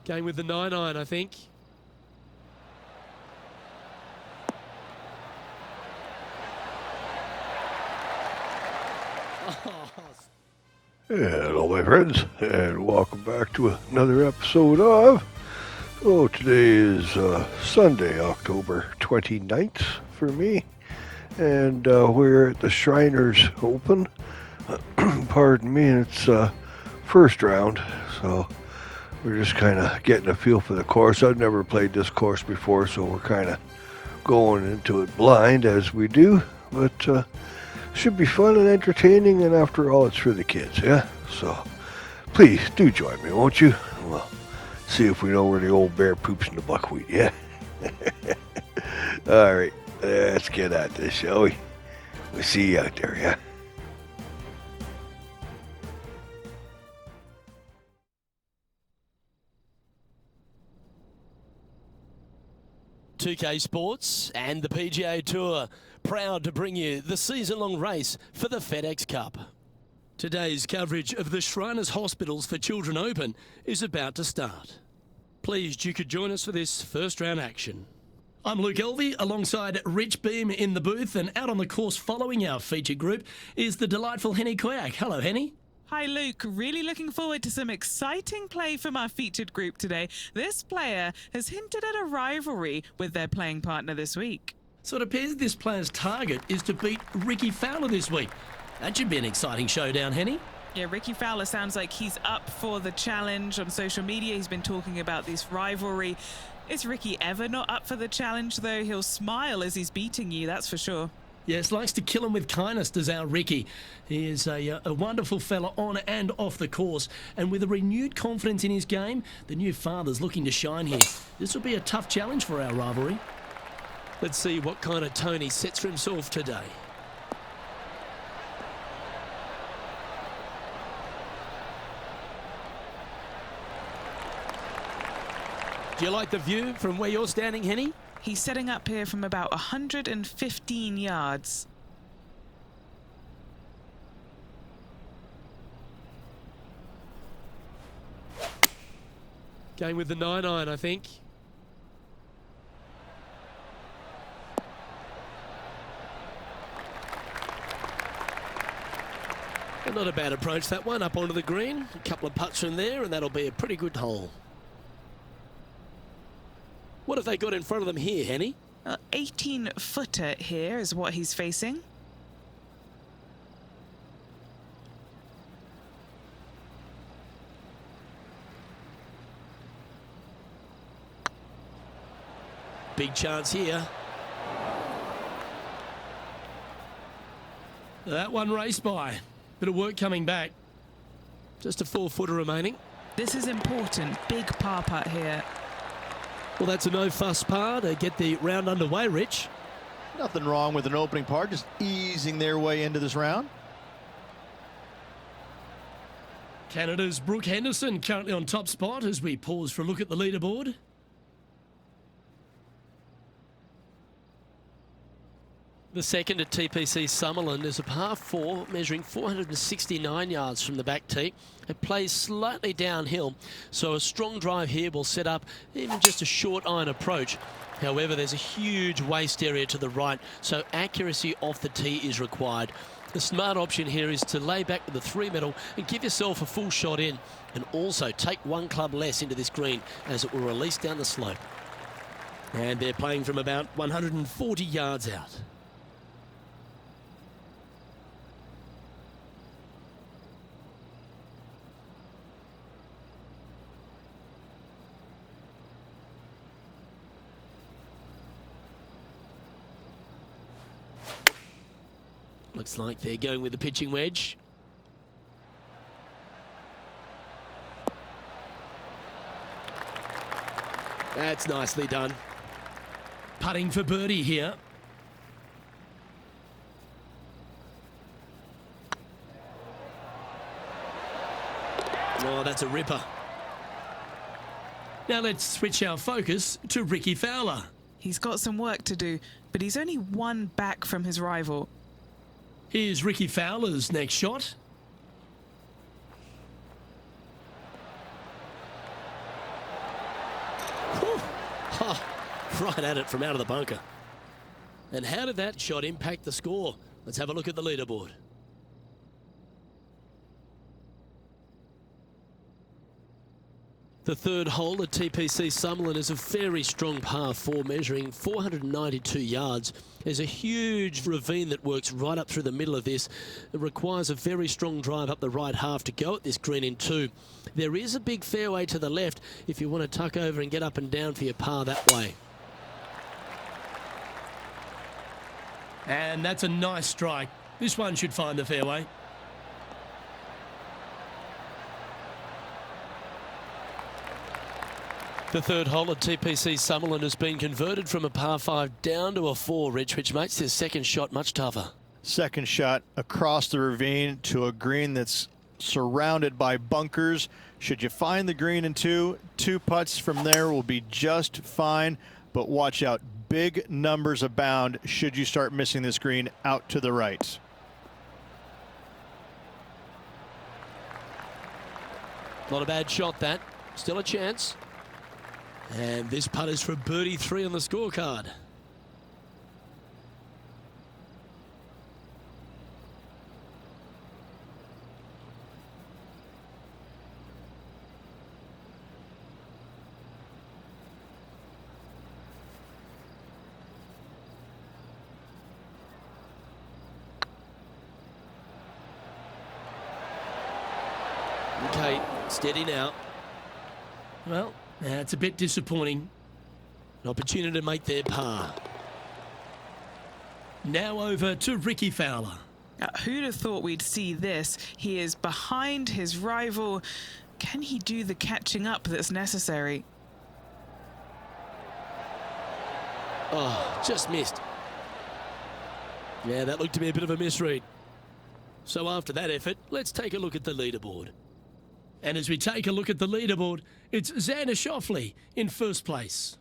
Going with the 9-iron, I think. Hello, my friends, and welcome back to another episode of... today is Sunday, October 29th for me, and we're at the Shriners Open. Pardon me, and it's first round, so we're just kind of getting a feel for the course. I've never played this course before, so we're kind of going into it blind as we do, but should be fun and entertaining, and after all, it's for the kids, yeah? So, please, do join me, won't you? Well, see if we know where the old bear poops in the buckwheat, yeah? Alright, let's get at this, shall we? We'll see you out there, yeah? .2K Sports and the PGA Tour, proud to bring you the season-long race for the FedEx Cup. Today's coverage of the Shriners Hospitals for Children Open is about to start. Pleased you could join us for this first round action. I'm Luke Elvey alongside Rich Beam in the booth, and out on the course following our feature group is the delightful Henny Koyak. Hello, Henny. Hi Luke, really looking forward to some exciting play from our featured group today. This player has hinted at a rivalry with their playing partner this week. So it appears this player's target is to beat Rickie Fowler this week. That should be an exciting showdown, Henny. Yeah, Rickie Fowler sounds like he's up for the challenge. On social media, he's been talking about this rivalry. Is Rickie ever not up for the challenge, though? He'll smile as he's beating you, that's for sure. Yes, likes to kill him with kindness, does our Rickie. He is a wonderful fella on and off the course, and with a renewed confidence in his game, the new father's looking to shine here. This will be a tough challenge for our rivalry. Let's see what kind of tone he sets for himself today. Do you like the view from where you're standing, Henny? He's setting up here from about 115 yards. Going with the 9-iron, I think. And not a bad approach, that one, up onto the green. A couple of putts from there, and that'll be a pretty good hole. What have they got in front of them here, Henny? 18-footer here is what he's facing. Big chance here. That one raced by. Bit of work coming back. Just a 4-footer remaining. This is important. Big par putt here. Well, that's a no-fuss par to get the round underway, Rich. Nothing wrong with an opening par, just easing their way into this round. Canada's Brooke Henderson currently on top spot as we pause for a look at the leaderboard. The second at TPC Summerland is a par 4 measuring 469 yards from the back tee. It plays slightly downhill, so a strong drive here will set up even just a short iron approach. However, there's a huge waste area to the right, so accuracy off the tee is required. The smart option here is to lay back with the 3-metal and give yourself a full shot in, and also take one club less into this green as it will release down the slope. And they're playing from about 140 yards out. Looks like they're going with the pitching wedge. That's nicely done. Putting for birdie here. Oh, that's a ripper. Now let's switch our focus to Rickie Fowler. He's got some work to do, but he's only one back from his rival. Here's Rickie Fowler's next shot. Oh, right at it from out of the bunker. And how did that shot impact the score? Let's have a look at the leaderboard. The third hole at TPC Summerlin is a very strong par 4 measuring 492 yards. There's a huge ravine that works right up through the middle of this. It requires a very strong drive up the right half to go at this green in 2. There is a big fairway to the left if you want to tuck over and get up and down for your par that way. And that's a nice strike. This one should find the fairway. The third hole at TPC Summerlin has been converted from a par 5 down to a 4, Rich, which makes his second shot much tougher. Second shot across the ravine to a green that's surrounded by bunkers. Should you find the green in 2, 2 putts from there will be just fine. But watch out, big numbers abound should you start missing this green out to the right. Not a bad shot, that. Still a chance. And this putt is for birdie 3 on the scorecard. Okay, steady now. Well, that's a bit disappointing. An opportunity to make their par. Now over to Ricky Fowler. Who'd have thought we'd see this? He is behind his rival. Can he do the catching up that's necessary? Oh, just missed. Yeah, that looked to be a bit of a misread. So after that effort, let's take a look at the leaderboard. And as we take a look at the leaderboard, it's Xander Schauffele in first place.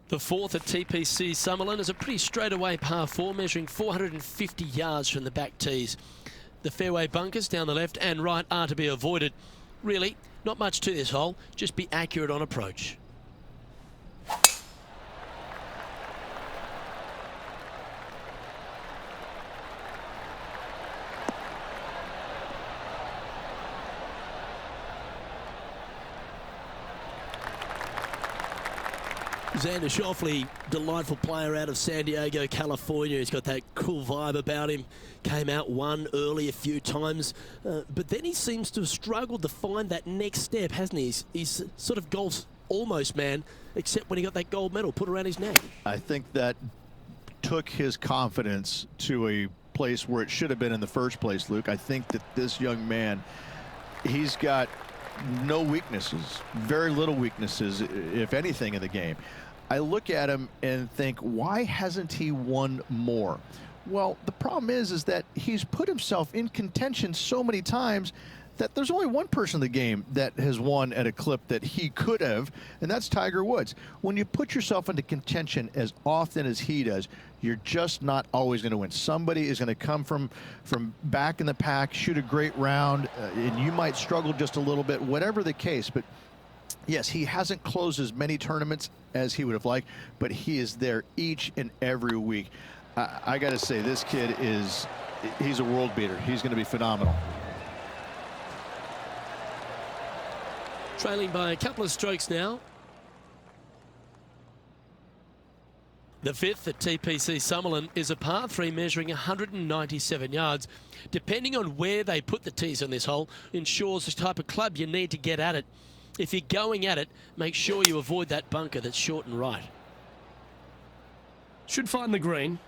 The fourth at TPC Summerlin is a pretty straightaway par 4 measuring 450 yards from the back tees. The fairway bunkers down the left and right are to be avoided. Really, not much to this hole, just be accurate on approach. Xander Schauffele, delightful player out of San Diego, California. He's got that cool vibe about him. Came out, won early a few times. But then he seems to have struggled to find that next step, hasn't he? He's sort of golf's almost man, except when he got that gold medal put around his neck. I think that took his confidence to a place where it should have been in the first place, Luke. I think that this young man, he's got no weaknesses, very little weaknesses, if anything, in the game. I look at him and think, why hasn't he won more? Well, the problem is that he's put himself in contention so many times that there's only one person in the game that has won at a clip that he could have, and that's Tiger Woods. When you put yourself into contention as often as he does, you're just not always going to win. Somebody is going to come from back in the pack, shoot a great round, and you might struggle just a little bit, whatever the case. But yes, he hasn't closed as many tournaments as he would have liked, but he is there each and every week. I got to say, this kid he's a world beater. He's going to be phenomenal. Trailing by a couple of strokes now. The fifth at TPC Summerlin is a par 3 measuring 197 yards. Depending on where they put the tees on this hole, ensures the type of club you need to get at it. If you're going at it, make sure you avoid that bunker that's short and right. Should find the green.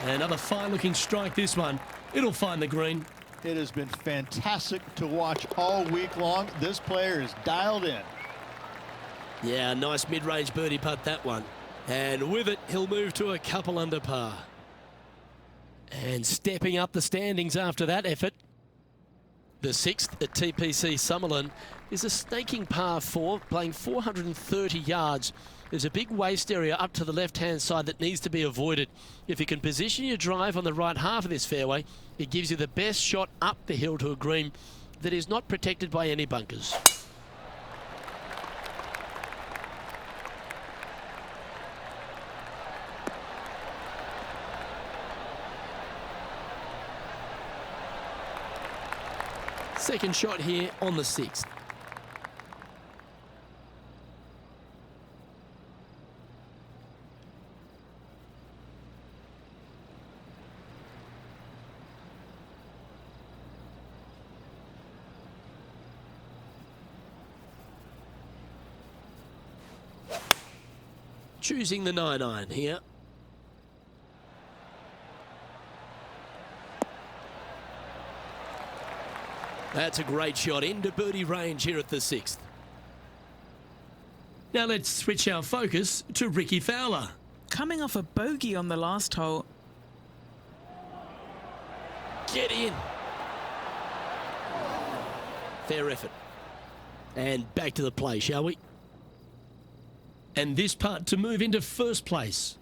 Another fine-looking strike, this one. It'll find the green. It has been fantastic to watch all week long. This player is dialed in. Yeah, nice mid-range birdie putt, that one. And with it, he'll move to a couple under par. And stepping up the standings after that effort, the sixth at TPC Summerlin is a snaking par 4, playing 430 yards. There's a big waste area up to the left-hand side that needs to be avoided. If you can position your drive on the right half of this fairway, it gives you the best shot up the hill to a green that is not protected by any bunkers. Second shot here on the 6th. Choosing the 9-iron here. That's a great shot into birdie range here at the 6th. Now let's switch our focus to Rickie Fowler. Coming off a bogey on the last hole. Get in. Fair effort. And back to the play, shall we? And this putt to move into first place.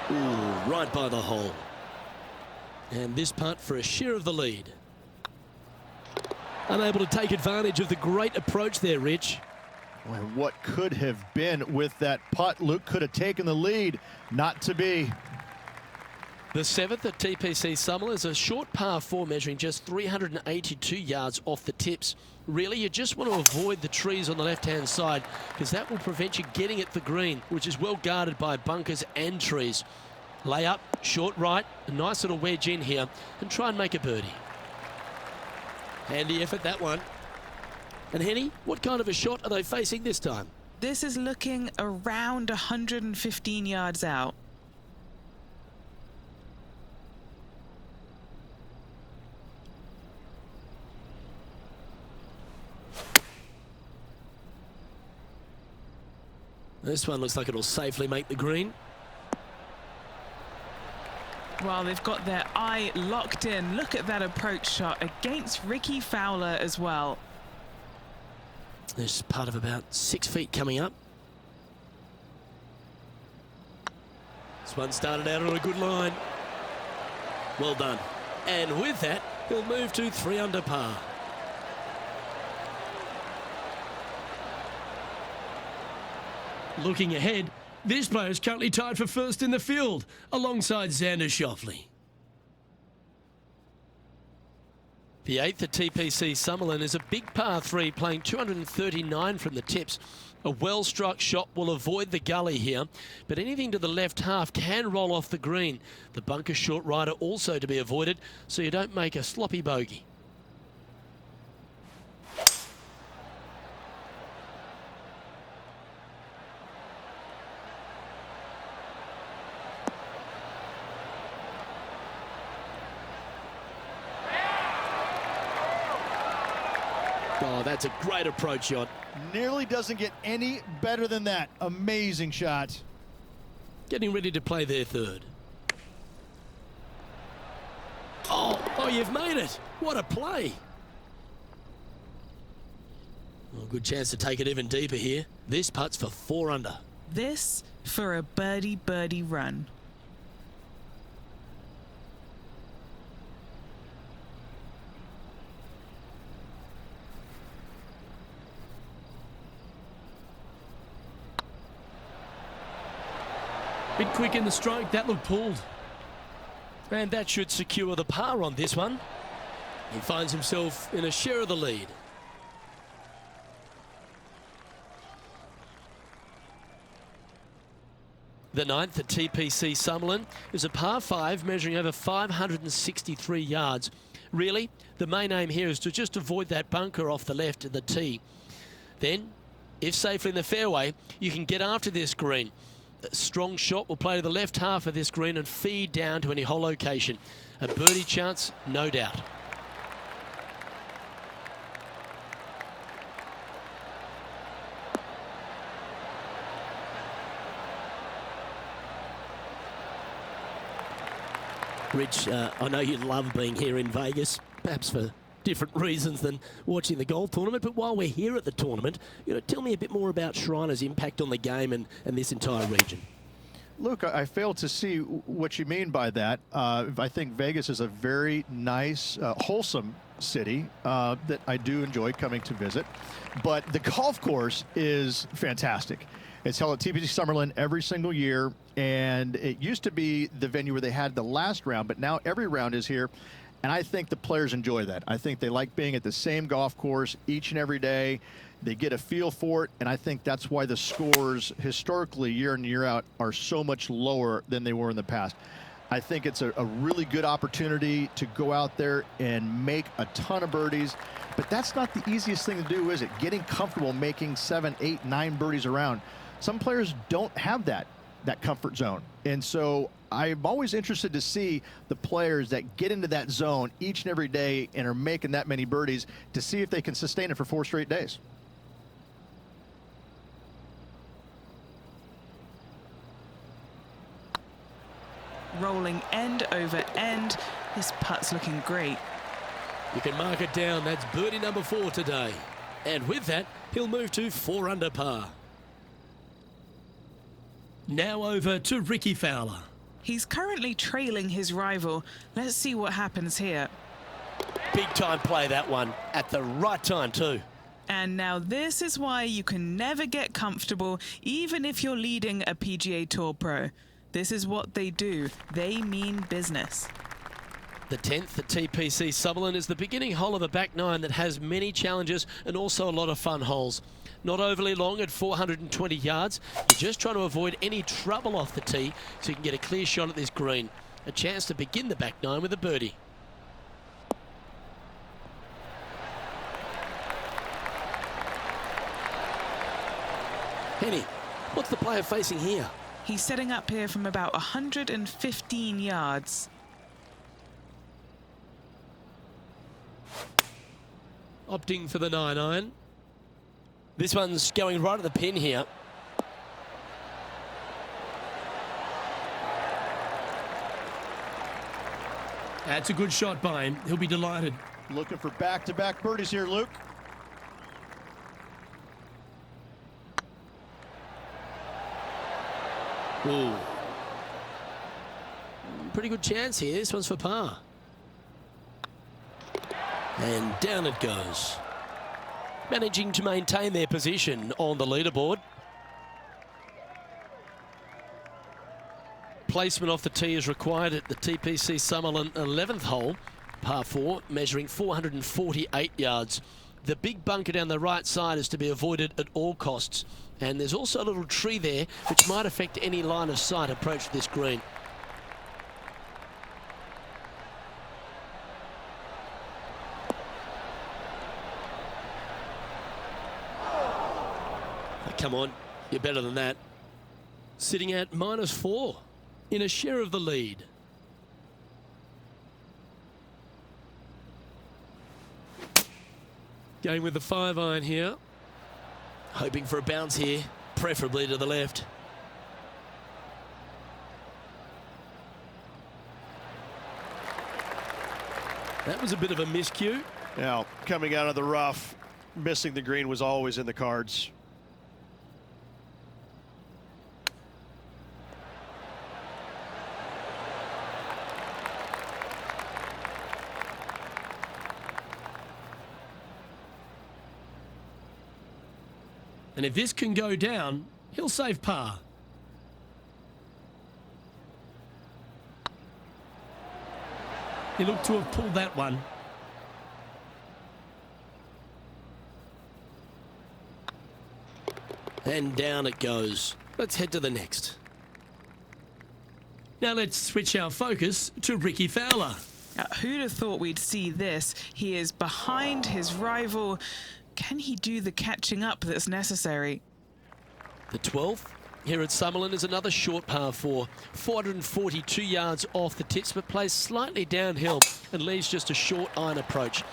Ooh, right by the hole. And this putt for a share of the lead. Unable to take advantage of the great approach there, Rich. And what could have been with that putt? Luke could have taken the lead. Not to be. The 7th at TPC Summerlin is a short par 4 measuring just 382 yards off the tips. Really, you just want to avoid the trees on the left-hand side because that will prevent you getting at the green, which is well guarded by bunkers and trees. Lay up, short right, a nice little wedge in here, and try and make a birdie. Handy effort, that one. And Henny, what kind of a shot are they facing this time? This is looking around 115 yards out. This one looks like it'll safely make the green. Well, they've got their eye locked in. Look at that approach shot against Rickie Fowler as well. There's part of about 6 feet coming up. This one started out on a good line. Well done. And with that, he'll move to 3 under par. Looking ahead, this player is currently tied for first in the field, alongside Xander Schauffele. The 8th at TPC Summerlin is a big par 3 playing 239 from the tips. A well-struck shot will avoid the gully here, but anything to the left half can roll off the green. The bunker short rider also to be avoided, so you don't make a sloppy bogey. Oh, that's a great approach shot. Nearly doesn't get any better than that. Amazing shot. Getting ready to play their 3rd. Oh, you've made it. What a play. Well, good chance to take it even deeper here. This putt's for 4 under. This for a birdie run. Bit quick in the stroke, that looked pulled. And that should secure the par on this one. He finds himself in a share of the lead. The 9th at TPC Summerlin is a par 5 measuring over 563 yards. Really, the main aim here is to just avoid that bunker off the left of the tee. Then, if safely in the fairway, you can get after this green. A strong shot will play to the left half of this green and feed down to any hole location. A birdie chance, no doubt. Rich, I know you love being here in Vegas, perhaps for different reasons than watching the golf tournament, but while we're here at the tournament, tell me a bit more about Shriners' impact on the game and this entire region. Luke, I fail to see what you mean by that. I think Vegas is a very nice, wholesome city that I do enjoy coming to visit. But the golf course is fantastic. It's held at TPC Summerlin every single year, and it used to be the venue where they had the last round, but now every round is here. And I think the players enjoy that. I think they like being at the same golf course each and every day. They get a feel for it, and I think that's why the scores historically year in and year out are so much lower than they were in the past. I think it's a really good opportunity to go out there and make a ton of birdies, but that's not the easiest thing to do, is it? Getting comfortable making 7, 8, 9 birdies around. Some players don't have that comfort zone, and so I'm always interested to see the players that get into that zone each and every day and are making that many birdies to see if they can sustain it for 4 straight days. Rolling end over end. This putt's looking great. You can mark it down. That's birdie number 4 today. And with that, he'll move to 4 under par. Now over to Rickie Fowler. He's currently trailing his rival. Let's see what happens here. Big time play, that one. At the right time, too. And now this is why you can never get comfortable, even if you're leading a PGA Tour pro. This is what they do. They mean business. The 10th at TPC Summerlin is the beginning hole of a back 9 that has many challenges and also a lot of fun holes. Not overly long at 420 yards. You're just trying to avoid any trouble off the tee so you can get a clear shot at this green. A chance to begin the back 9 with a birdie. Henny, what's the player facing here? He's setting up here from about 115 yards. Opting for the 9-iron. This one's going right at the pin here. That's a good shot by him. He'll be delighted. Looking for back-to-back birdies here, Luke. Ooh. Pretty good chance here. This one's for par. And down it goes. Managing to maintain their position on the leaderboard. Placement off the tee is required at the TPC Summerlin 11th hole, par 4, measuring 448 yards. The big bunker down the right side is to be avoided at all costs. And there's also a little tree there which might affect any line of sight approach to this green. Come on, you're better than that. Sitting at -4 in a share of the lead. Going with the 5-iron here. Hoping for a bounce here, preferably to the left. That was a bit of a miscue. Now, coming out of the rough, missing the green was always in the cards. And if this can go down, he'll save par. He looked to have pulled that one. And down it goes. Let's head to the next. Now let's switch our focus to Rickie Fowler. Who'd have thought we'd see this? He is behind his rival. Can he do the catching up that's necessary? The 12th here at Summerlin is another short par 4. 442 yards off the tips, but plays slightly downhill and leaves just a short iron approach.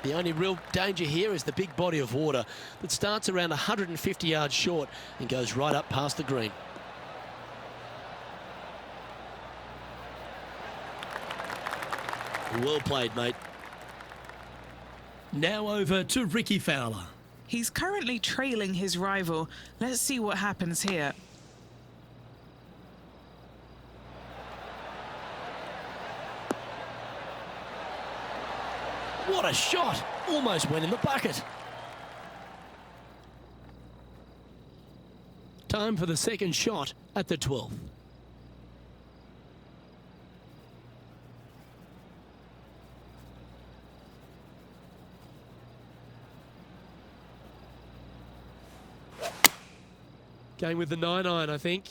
The only real danger here is the big body of water that starts around 150 yards short and goes right up past the green. Well played, mate. Now over to Ricky Fowler. He's currently trailing his rival. Let's see what happens here. What a shot! Almost went in the bucket. Time for the second shot at the 12th. Going with the 9-iron, I think.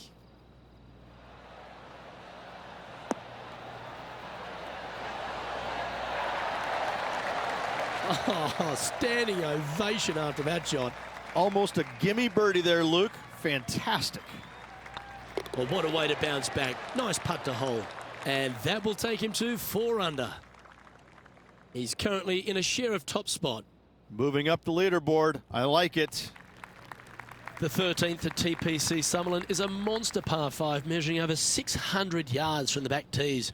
Oh, standing ovation after that shot. Almost a gimme birdie there, Luke. Fantastic. Well, what a way to bounce back. Nice putt to hole. And that will take him to 4 under. He's currently in a share of top spot. Moving up the leaderboard. I like it. The 13th at TPC Summerlin is a monster par 5 measuring over 600 yards from the back tees.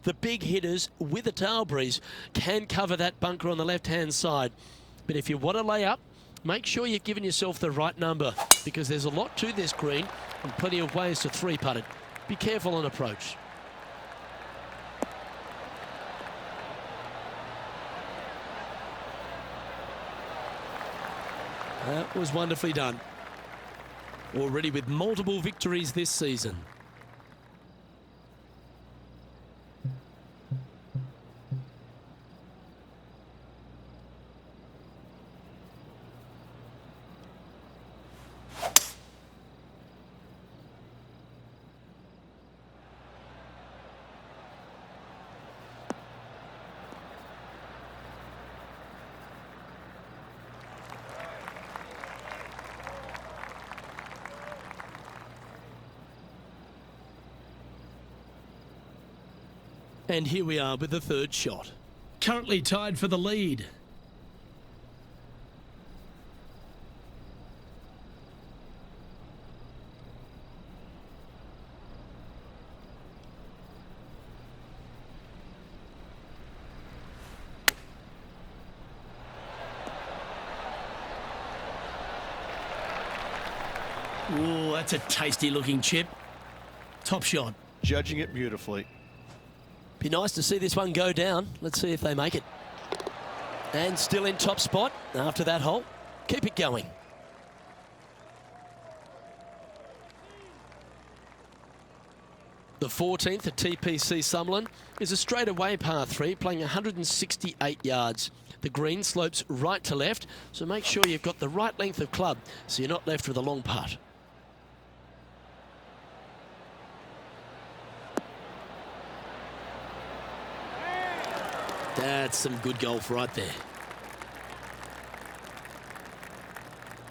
The big hitters with a tail breeze can cover that bunker on the left-hand side. But if you want to lay up, make sure you've given yourself the right number because there's a lot to this green and plenty of ways to 3-putt it. Be careful on approach. That was wonderfully done. Already with multiple victories this season. And here we are with the third shot. Currently tied for the lead. Ooh, that's a tasty looking chip. Top shot. Judging it beautifully. Be nice to see this one go down. Let's see if they make it. And still in top spot after that hole. Keep it going. The 14th at TPC Summerlin is a straightaway par 3 playing 168 yards. The green slopes right to left, so make sure you've got the right length of club so you're not left with a long putt. That's some good golf right there.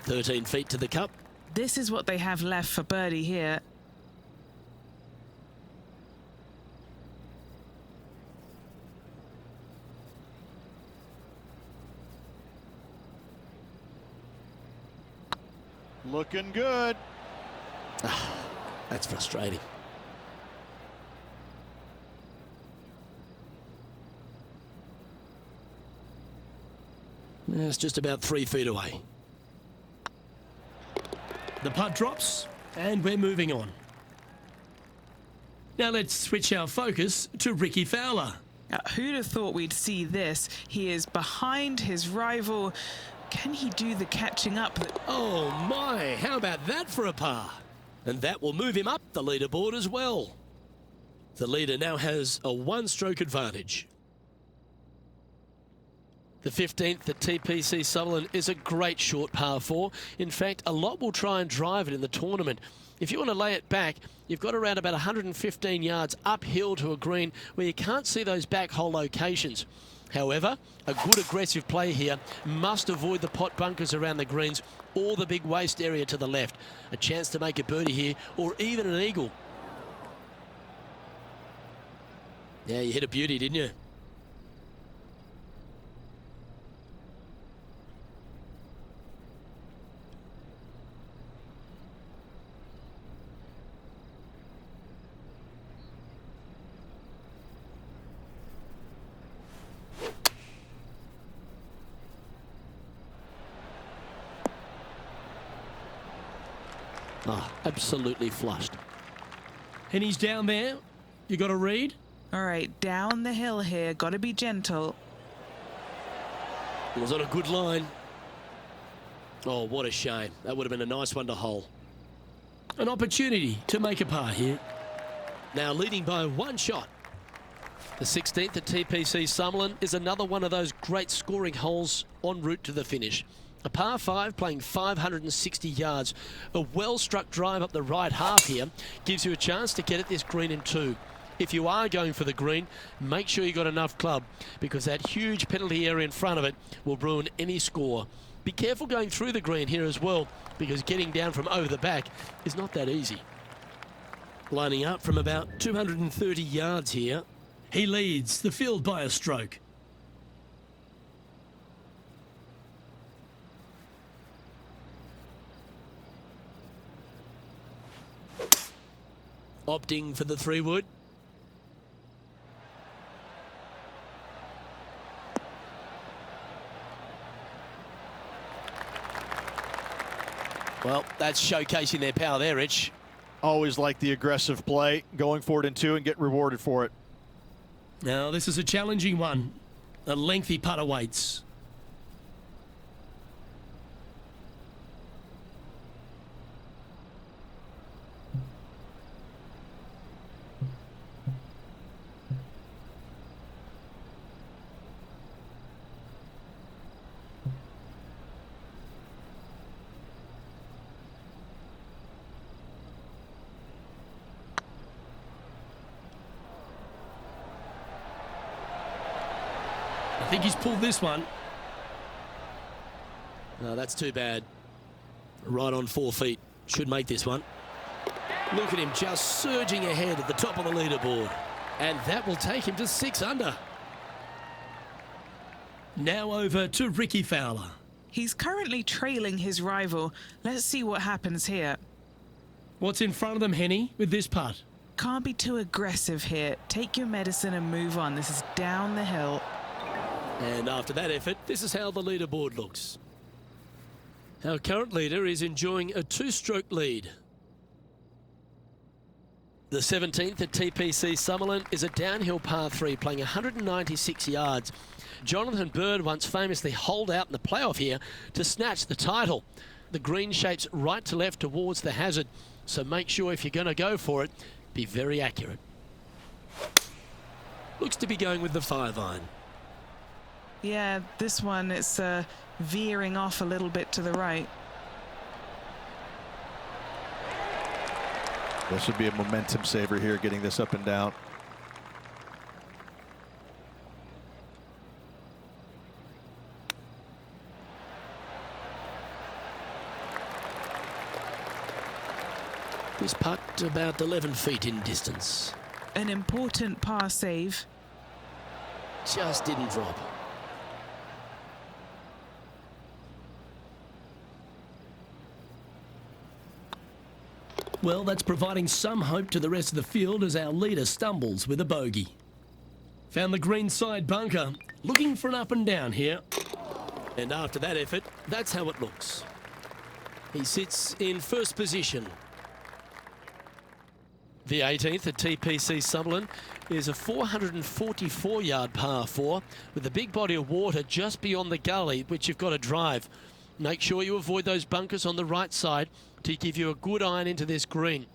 13 feet to the cup. This is what they have left for birdie here. Looking good. That's frustrating. It's just about 3 feet away. The putt drops, and we're moving on. Now let's switch our focus to Ricky Fowler. Who'd have thought we'd see this? He is behind his rival. Can he do the catching up? Oh my, how about that for a par? And that will move him up the leaderboard as well. The leader now has a 1-stroke advantage. The 15th at TPC Summerlin is a great short par 4. In fact, a lot will try and drive it in the tournament. If you want to lay it back, you've got around about 115 yards uphill to a green where you can't see those back hole locations. However, a good aggressive play here must avoid the pot bunkers around the greens or the big waste area to the left. A chance to make a birdie here or even an eagle. Yeah, you hit a beauty, didn't you? Ah, absolutely flushed. And he's down there. You got to read. All right, down the hill here. Got to be gentle. It was on a good line. Oh, what a shame. That would have been a nice one to hole. An opportunity to make a par here. Now leading by one shot. The 16th at TPC Summerlin is another one of those great scoring holes en route to the finish. A par 5 playing 560 yards. A well-struck drive up the right half here gives you a chance to get at this green in 2. If you are going for the green, make sure you got enough club, because that huge penalty area in front of it will ruin any score. Be careful going through the green here as well, because getting down from over the back is not that easy. Lining up from about 230 yards here. He leads the field by a stroke. Opting for the 3-wood. Well, that's showcasing their power there, Rich. Always like the aggressive play, going for it in 2 and get rewarded for it. Now, this is a challenging one. A lengthy putt awaits. I think he's pulled this one. No, that's too bad. Right on 4 feet. Should make this one. Look at him just surging ahead at the top of the leaderboard. And that will take him to 6 under. Now over to Ricky Fowler. He's currently trailing his rival. Let's see what happens here. What's in front of them, Henny, with this putt? Can't be too aggressive here. Take your medicine and move on. This is down the hill. And after that effort, this is how the leaderboard looks. Our current leader is enjoying a 2-stroke lead. The 17th at TPC Summerlin is a downhill par 3 playing 196 yards. Jonathan Bird once famously holed out in the playoff here to snatch the title. The green shapes right to left towards the hazard, so make sure if you're going to go for it, be very accurate. Looks to be going with the 5-iron. Yeah, this one, it's veering off a little bit to the right. This would be a momentum saver here, getting this up and down. This putt about 11 feet in distance. An important par save. Just didn't drop. Well, that's providing some hope to the rest of the field as our leader stumbles with a bogey. Found the green side bunker, looking for an up and down here. And after that effort, that's how it looks. He sits in first position. The 18th at TPC Summerlin is a 444-yard par 4 with a big body of water just beyond the gully, which you've got to drive. Make sure you avoid those bunkers on the right side to give you a good iron into this green.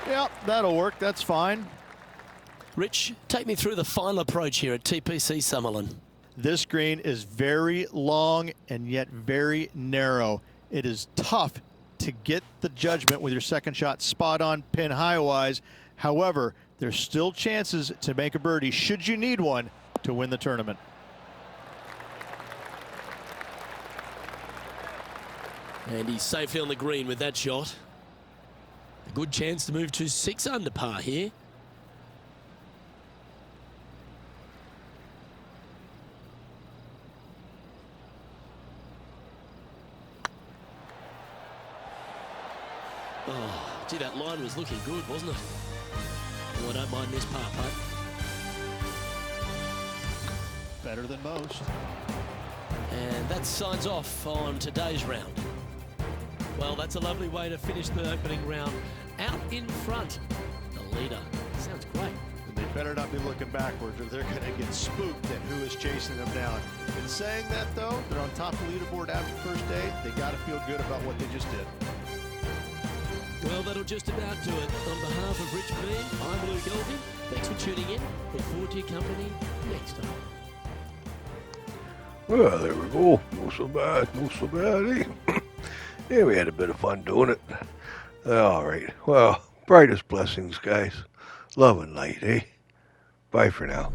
Yep, that'll work. That's fine. Rich, take me through the final approach here at TPC Summerlin. This green is very long and yet very narrow. It is tough to get the judgment with your second shot spot on, pin high wise. However, there's still chances to make a birdie should you need one to win the tournament. And he's safely on the green with that shot. A good chance to move to 6 under par here. Oh, gee, that line was looking good, wasn't it? Oh, I don't mind this part, mate. Better than most. And that signs off on today's round. Well, that's a lovely way to finish the opening round. Out in front, the leader. Sounds great. And they better not be looking backwards or they're going to get spooked at who is chasing them down. In saying that, though, they're on top of the leaderboard after the first day. They got to feel good about what they just did. Well, that'll just about do it. On behalf of Rich Bean, I'm Luke Elvin. Thanks for tuning in. Look forward to your company next time. Well, there we go. Not so bad, not so bad, eh? Yeah, we had a bit of fun doing it. All right. Well, brightest blessings, guys. Love and light, eh? Bye for now.